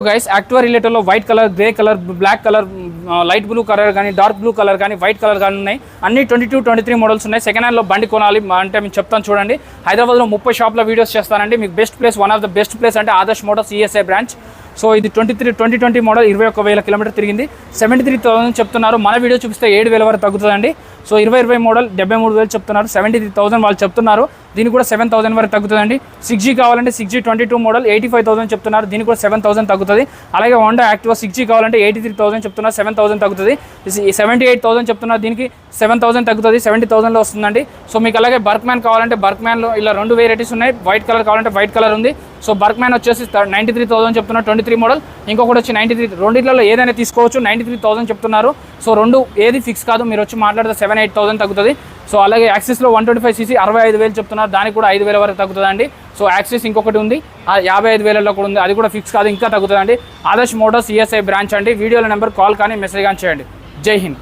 Guys Activa రిలేటర్లో white colour, grey colour, black colour, light blue colour కానీ, dark blue colour కానీ, white colour కానీ ఉన్నాయి. అన్ని 22, 23 మోడల్స్ ఉన్నాయి. సెకండ్ హ్యాండ్లో బండి కొనాలి అంటే మీకు చెప్తాను చూడండి. హైదరాబాద్లో 30 షాప్ల వీడియోస్ చేస్తానండి. మీకు best place, one of the best place అంటే Adarsh Motors ESI branch. So ఇది 2020 మోడల్, 21,000 కిలోమీటర్ తిరిగింది. 73,000 చెప్తున్నారు. మన వీడియో చూపిస్తే 7,000 వరకు తగ్గుతుందండి. సో 2020 మోడల్ 73,000 చెప్తున్నారు. 73,000 వాళ్ళు చెప్తున్నారు. దీనికి కూడా 7,000 వరకు తగ్గుతుందండి. 6G కావాలంటే 6G 22 మోడల్ 85,000 చెప్తున్నారు. దీనికి కూడా 7,000 తగ్గుతుంది. అలాగే హోండా యాక్టివా 6G కావాలంటే 83,000 చెప్తున్నారు. 7,000 తగ్గుతుంది. 78,000 చెప్తున్నారు. దీనికి 7,000 తగ్గుతుంది. 70,000లో వస్తుందండి. సో మీకు అలాగే బర్క్మ్యాన్ కావాలంటే బర్క్మ్యాన్లో ఇలా 2 వెరైటీస్ ఉన్నాయి. వైట్ కలర్ కావాలంటే వైట్ కలర్ ఉంది. సో బర్క్మ్యాన్ వచ్చేసి 93,000 చెప్తున్నారు. 23 మోడల్. ఇంకొకటి వచ్చి 93. రెండిట్లలో ఏదైనా తీసుకోవచ్చు. 93,000 చెప్తున్నారు. సో రెండు ఏది ఫిక్స్ కాదు. మీరు వచ్చి మాట్లాడితే 7,000-8,000 తగ్గుతుంది. సో అలాగే యాక్సిస్లో 125cc 65,000 చెప్తున్నారు. దానికి కూడా 5,000 వరకు తగ్గుతుందండి. సో యాక్సిస్ ఇంకొకటి ఉంది, 55,000లో కూడా ఉంది. అది కూడా ఫిక్స్ కాదు, ఇంకా తగ్గుతుందండి. ఆదర్శ్ మోటార్స్ ఈఎస్ఐ బ్రాంచ్ అండి. వీడియోల నెంబర్ కాల్ కానీ మెసేజ్ కానీ చేయండి. జై హింద్.